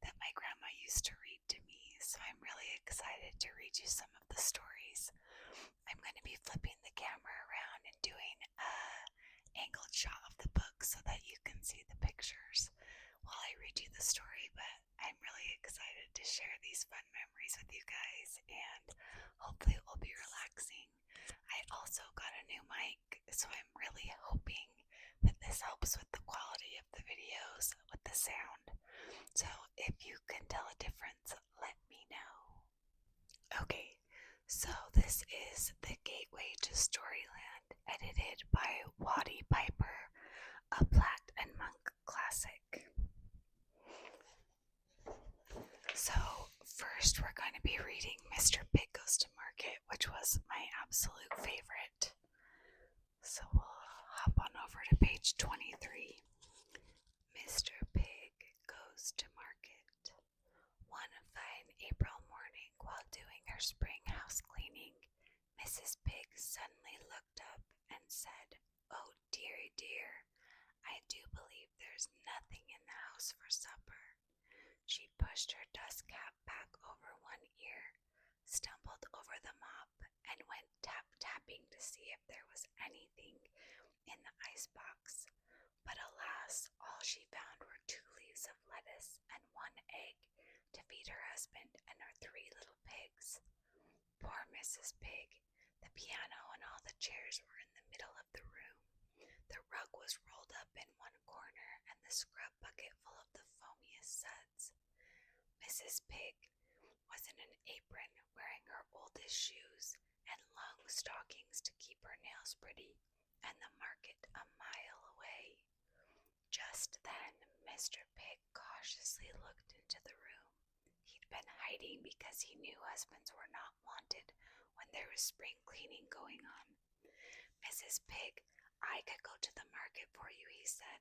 that my grandma used to read to me, so I'm really excited to read you some of the stories. I'm going to be flipping the camera around and doing an angled shot of the book so that you can see the pictures while I read you the story, but I'm really excited to share these fun memories with you guys, and hopefully it will be relaxing. I also got a new mic, so I'm really hoping that this helps with the quality of the videos with the sound. So if you can tell a difference, let me know. Okay, so this is The Gateway to Storyland, edited by Waddy Piper, a Platt and Monk classic. So first we're going to be reading Mr. Pig Goes to Market, which was my absolute favorite. So we'll hop on over to page 23. Mr. Pig Goes to Market. One fine April morning, while doing her spring house cleaning, Mrs. Pig suddenly looked up and said, "Oh, dearie dear, I do believe there's nothing in the house for supper." She pushed her dust cap back over one ear, stumbled over the mop, and went tap-tapping to see if there was anything in the icebox. But alas, all she found were 2 leaves of lettuce and 1 egg to feed her husband and her 3 little pigs. Poor Mrs. Pig! The piano and all the chairs were in the middle of the room. The rug was rolled up in one corner, and the scrub bucket full of the foamiest suds. Mrs. Pig was in an apron, wearing her oldest shoes and long stockings to keep her nails pretty, and the market a mile away. Just then, Mr. Pig cautiously looked into the room. He'd been hiding because he knew husbands were not wanted when there was spring cleaning going on. "Mrs. Pig, I could go to the market for you," he said.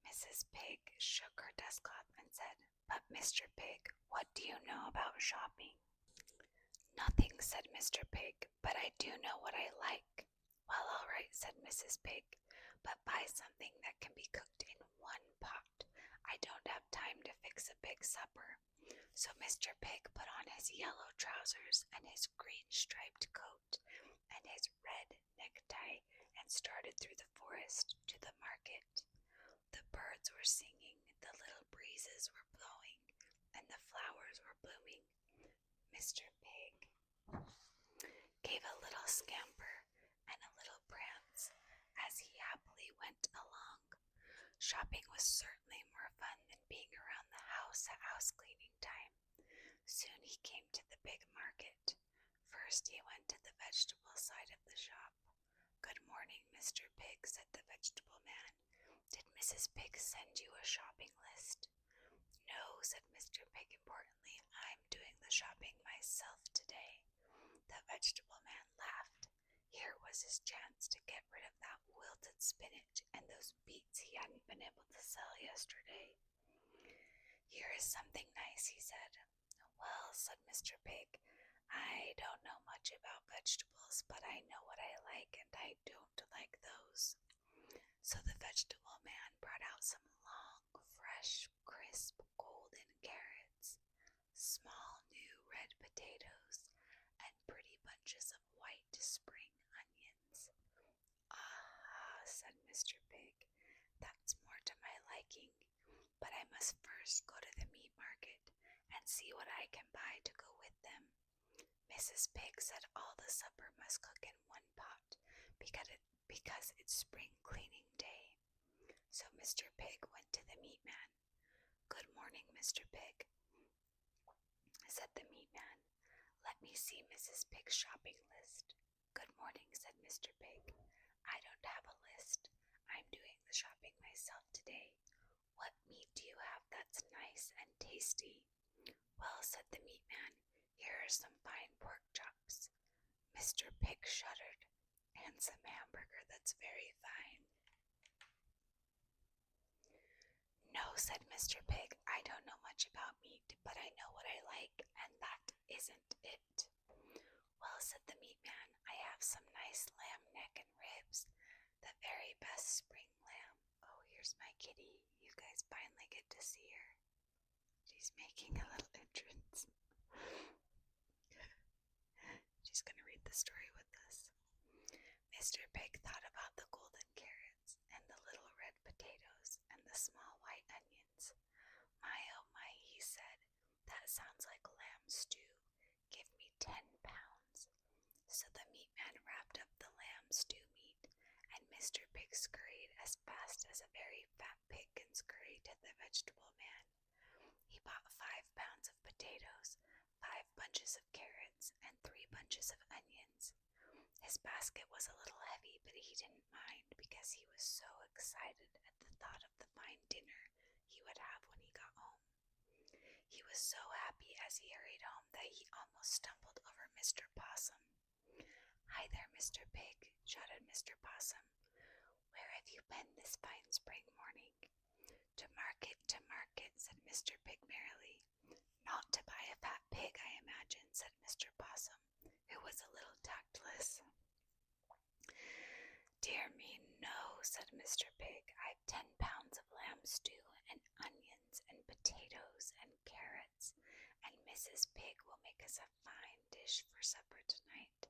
Mrs. Pig shook her dust cloth and said, "But, Mr. Pig, what do you know about shopping?" "Nothing," said Mr. Pig, "but I do know what I like." "Well, all right," said Mrs. Pig, "but buy something that can be cooked in one pot. I don't have time to fix a big supper." So Mr. Pig put on his yellow trousers and his green striped coat and his red necktie and started through the forest to the market. The birds were singing, the little breezes were blowing, and the flowers were blooming. Mr. Pig gave a little scamper and a little prance as he happily went along. Shopping was certainly more fun than being around the house at house cleaning time. Soon he came to the big market. First he went to the vegetable side of the shop. "Good morning, Mr. Pig," said the vegetable man. "Did Mrs. Pig send you a shopping list?" "No," said Mr. Pig importantly. "I'm doing the shopping myself today." The vegetable man laughed. Here was his chance to get rid of that wilted spinach and those beets he hadn't been able to sell yesterday. "Here is something nice," he said. "Well," said Mr. Pig, "I don't know much about vegetables, but I know what I like, and I don't like those." So the vegetable man brought out some long, fresh, crisp, golden carrots, small, new red potatoes, and pretty bunches of white spring onions. "Ah," said Mr. Pig, "that's more to my liking, but I must first go to the meat market and see what I can buy to go with them." Mrs. Pig said all the supper must cook in one pot because it's spring cleaning day. So Mr. Pig went to the meat man. "Good morning, Mr. Pig," said the meat man. "Let me see Mrs. Pig's shopping list." "Good morning," said Mr. Pig. "I don't have a list. I'm doing the shopping myself today. What meat do you have that's nice and tasty?" "Well," said the meat man, "here are some fine pork chops." Mr. Pig shuddered. "And some hamburger that's very fine." "No," said Mr. Pig, "I don't know much about meat, but I know what I like, and that isn't it." "Well," said the meat man, "I have some nice lamb neck and ribs, the very best spring lamb. Oh, here's my kitty. You guys finally get to see her. She's Mr. Pig thought about the golden carrots and the little red potatoes and the small white onions. My, oh my, he said, that sounds like lamb stew. Give me 10 pounds. So the meat man wrapped up the lamb stew meat, and Mr. Pig scurried as fast as a very fat pig can scurry to the vegetable man. He bought 5 pounds of potatoes, 5 bunches of carrots, and 3 bunches of onions. His basket was a little heavy, but he didn't mind because he was so excited at the thought of the fine dinner he would have when he got home. He was so happy as he hurried home that he almost stumbled over Mr. Possum. Hi there, Mr. Pig, shouted Mr. Possum. Where have you been this fine spring morning? To market, said Mr. Pig merrily. Not to buy a fat pig, I imagine, said Mr. Possum, who was a little tactless. Dear me, no, said Mr. Pig. I've 10 pounds of lamb stew and onions and potatoes and carrots, and Mrs. Pig will make us a fine dish for supper tonight.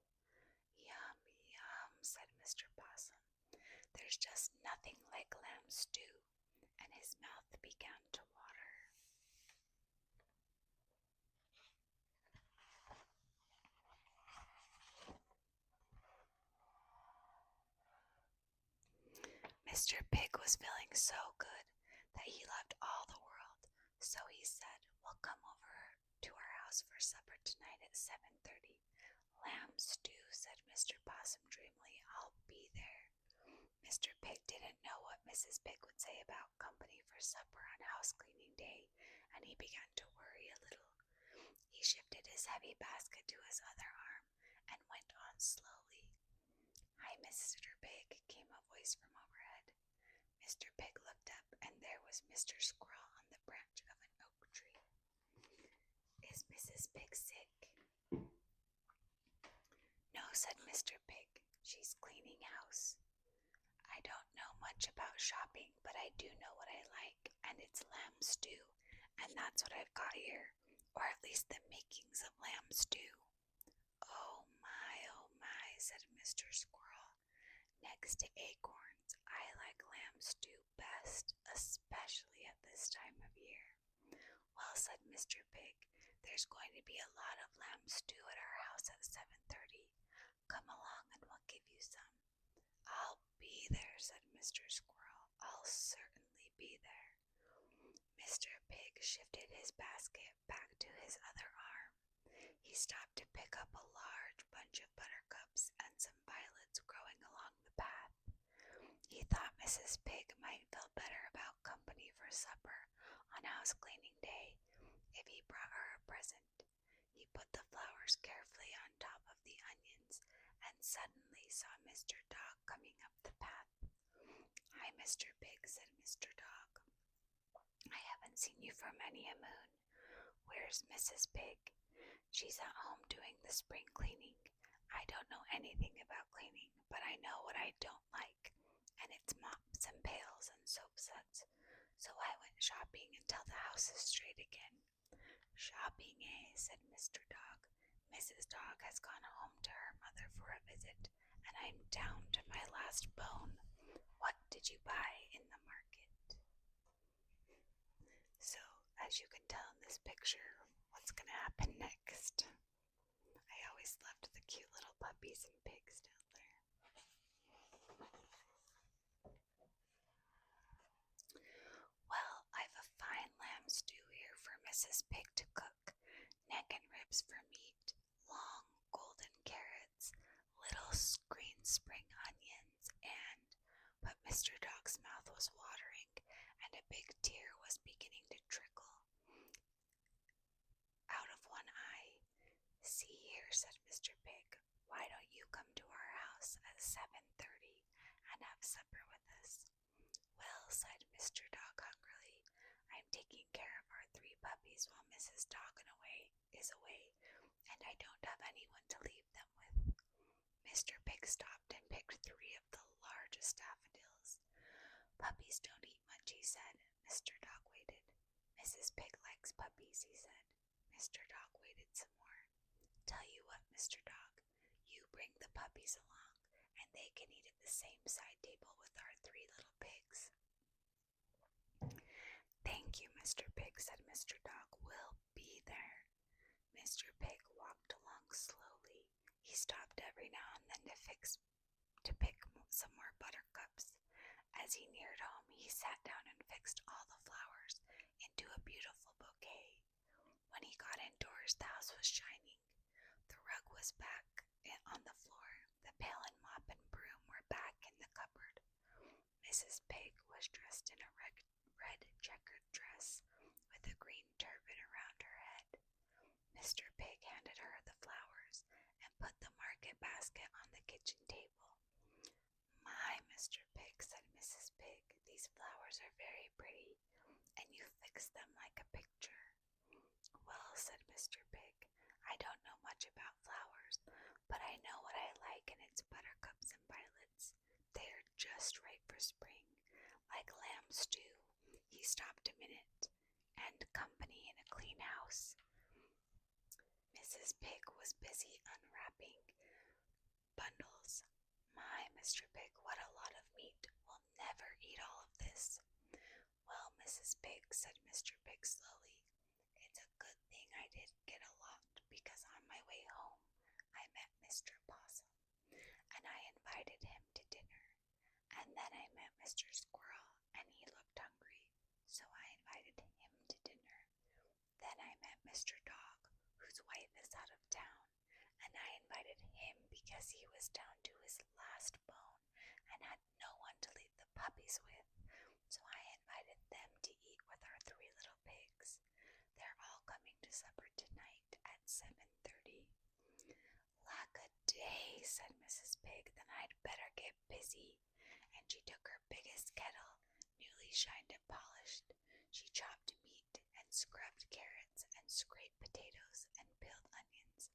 Yum, yum, said Mr. Possum. There's just nothing like lamb stew, and his mouth began to water. Mr. Pig was feeling so good that he loved all the world, so he said, we'll come over to our house for supper tonight at 7:30. Lamb stew, said Mr. Possum dreamily. I'll be there. Mr. Pig didn't know what Mrs. Pig would say about company for supper on house cleaning day, and he began to worry a little. He shifted his heavy basket to his other arm and went on slowly. Hi, Mr. Pig, came a voice from overhead. Mr. Pig looked up, and there was Mr. Squirrel on the branch of an oak tree. Is Mrs. Pig sick? No, said Mr. Pig. She's cleaning house. I don't know much about shopping, but I do know what I like, and it's lamb stew, and that's what I've got here, or at least the makings of lamb stew. Oh my, said Mr. Squirrel. Next to acorns, I like lamb stew best, especially at this time of year. Well, said Mr. Pig, there's going to be a lot of lamb stew at our house at 7:30. Come along and we'll give you some. I'll be there, said Mr. Squirrel. I'll certainly be there. Mr. Pig shifted his basket back to his other arm. He stopped to pick up a large bunch of buttercups and some violets growing along the path. He thought Mrs. Pig might feel better about company for supper on house cleaning day if he brought her a present. He put the flowers carefully on top of the onions and suddenly saw Mr. Dog coming up the path. Hi, Mr. Pig, said Mr. Dog. I haven't seen you for many a moon. Where's Mrs. Pig? She's at home doing the spring cleaning. I don't know anything about cleaning, but I know what I don't like, and it's mops and pails and soap suds. So I went shopping until the house is straight again. Shopping, eh? Said Mr. Dog. Mrs. Dog has gone home to her mother for a visit, and I'm down to my last bone. What did you buy in the market? So, as you can tell in this picture, what's going to happen next? I always loved the cute little puppies and pigs down there. Well, I've a fine lamb stew here for Mrs. Pig to cook. Neck and ribs for meat, long golden carrots, little green spring onions, but Mr. Dog's mouth was watering, and a big tear was beginning to trickle out of one eye. See here, said Mr. Pig, why don't you come to our house at 7:30 and have supper with us? Well, sighed Mr. Dog hungrily, I'm taking care of our 3 puppies while Mrs. Dog is away, and I don't have anyone to leave them with. Mr. Pig stopped and picked 3 of the largest daffodils. Puppies don't eat much, he said. Mr. Dog waited. Mrs. Pig likes puppies, he said. Mr. Dog waited some more. Tell you what, Mr. Dog, you bring the puppies along, and they can eat at the same side table with our three little pigs." "Thank you, Mr. Pig," said Mr. Dog. "We'll be there." Mr. Pig walked along slowly. He stopped every now and then to pick some more buttercups. As he neared home, he sat down and fixed all the flowers into a beautiful bouquet. When he got indoors, the house was shining. The rug was back on the floor. The pail and mop and broom were back in the cupboard. Mrs. Pig was dressed in a red checkered dress with a green turban around her head. Mr. Pig handed her the flowers and put the market basket on the kitchen table. "My, Mr. Pig," said Mrs. Pig, "these flowers are very pretty, and you fixed them like a picture." "Well," said Mr. Pig, "I don't know much about flowers, but I know what I like, and it's buttercups and violets. They are just right for spring, like lamb stew." He stopped a minute. "And company in a clean house." Mrs. Pig was busy unwrapping bundles. "My, Mr. Pig, what a lot of meat. We'll never eat all of this." "Well, Mrs. Pig," said Mr. Pig slowly, "it's a good thing I did get a lot, because on my way home I met Mr. Possum, and I invited him to dinner. And then I met Mr. Squirrel, and he looked hungry, so I invited him to dinner. Then I met Mr. Dog, whose wife is out of town, and I invited him because he was down to his last bone and had no one to leave the puppies with, so I invited them to eat with our three little pigs. They're all coming to supper tonight at 7:30. "Lack-a-day," said Mrs. Pig, "then I'd better get busy." And she took her biggest kettle, newly shined and polished. She chopped meat and scrubbed carrots and scraped potatoes and peeled onions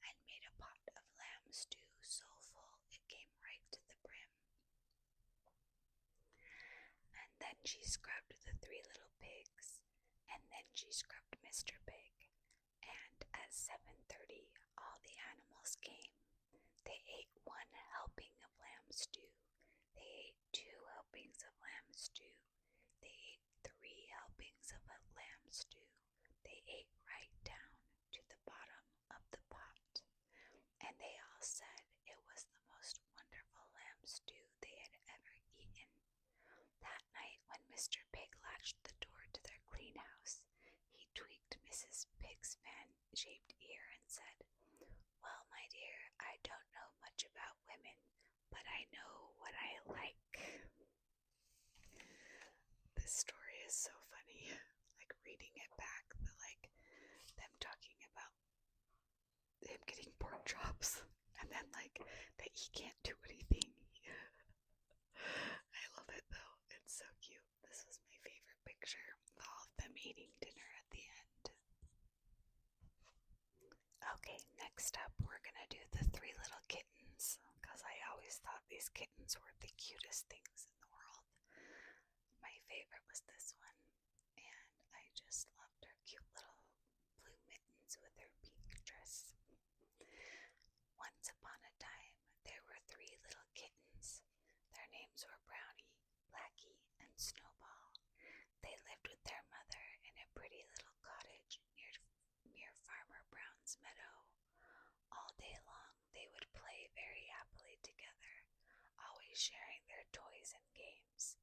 and made a pot of lamb stew so full it came right to the brim. And then she scrubbed the three little pigs, and then she scrubbed Mr. Pig. And at 7:30 all the animals came. They ate one helping of lamb stew. They ate 2 helpings of lamb stew. They ate 3 helpings of lamb stew. They ate right down to the bottom of the pot. And they all said it was the most wonderful lamb stew they had ever eaten. That night, when Mr. Pig latched the door to their clean house, he tweaked Mrs. Pig's fan-shaped ear and said, "Well, my dear, I don't know much about women, but I know what I like." This story is so funny. Like reading it back, them talking about him getting pork chops, and then that he can't do anything. I love it though. It's so cute. This was my favorite picture of all of them eating dinner at the end. Okay, next up we're gonna do the 3 little kittens, because I always thought these kittens were the cutest things in the world. My favorite was this one, and I just loved her cute little blue mittens with her pink dress. Once upon a time, there were 3 little kittens. Their names were Brownie, Blackie, and Snowball. They lived with their mother in a pretty little cottage near Farmer Brown's meadow. All day long, they would play very happily together, always sharing their toys and games.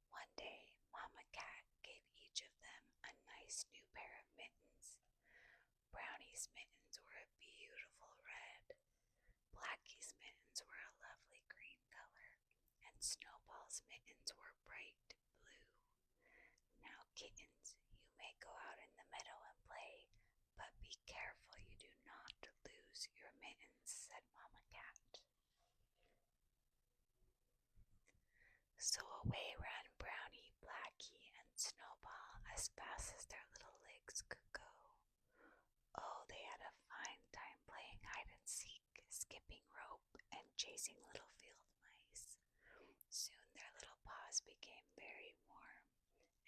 One day, Mama Cat gave each of them a nice new pair of mittens. Brownie's mittens were a beautiful red. Blackie's mittens were a lovely green color, and Snowball's mittens were bright blue. "Now, kittens, you may go out in the meadow and play, but be careful you do not lose your mittens," said Mama Cat. So away ran Brownie, Blackie, and Snowball as fast as their little legs could go. Oh, they had a fine time playing hide and seek, skipping rope, and chasing little field mice. Soon their little paws became very warm,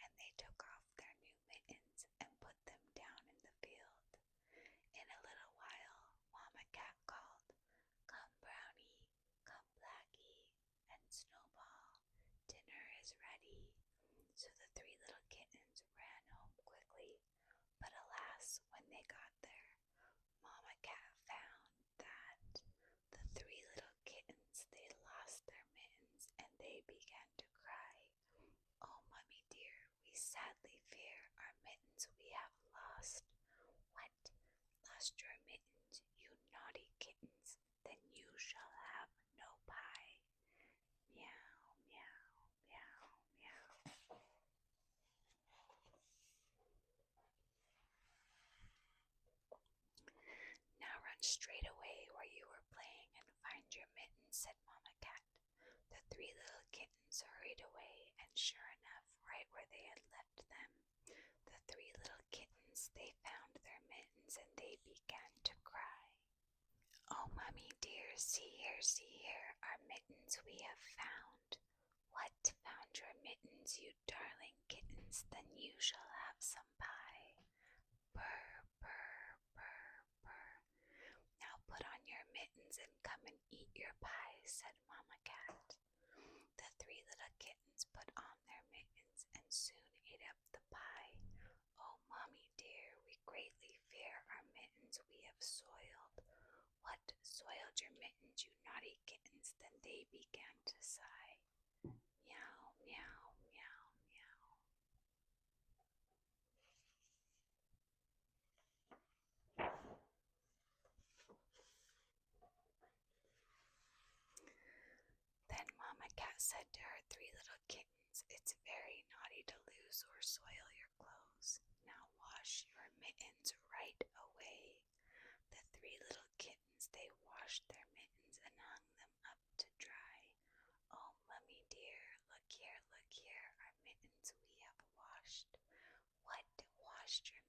and they took off their new mittens and put them down in the field. In a little while, Mama Cat called, "Come, Brownie, come, Blackie, they got there, Mama Cat found that the three little kittens, they lost their mittens and they began to cry. Oh, Mummy dear, we sadly fear our mittens we have lost. What? Lost your mittens, you naughty kittens? Then you shall have no pie. Meow, meow, meow, meow. Now run straight away where you were playing and find your mittens, said Mama Cat. The three little kittens hurried away, and sure enough, right where they had left them, the three little kittens, they found their mittens and they began to cry. Oh, Mummy dear, see here, our mittens we have found. What, found your mittens, you darling kittens? Then you shall have some pie. Purr, purr, purr, purr. Now put on your mittens and come and eat your pie, said Mama Cat. The three little kittens put on their mittens and soon ate up the pie. Oh, Mommy dear, we greatly fear our mittens we have soiled. What, soiled your mittens, you naughty kittens? Then they began to sigh. Meow, meow, meow, meow. Then Mama Cat said to her three little kittens, it's very naughty to lose or soil your clothes. Now wash your mittens right away. The three little kittens, they washed their mittens and hung them up to dry. Oh, Mummy dear, look here, our mittens we have washed. What, washed your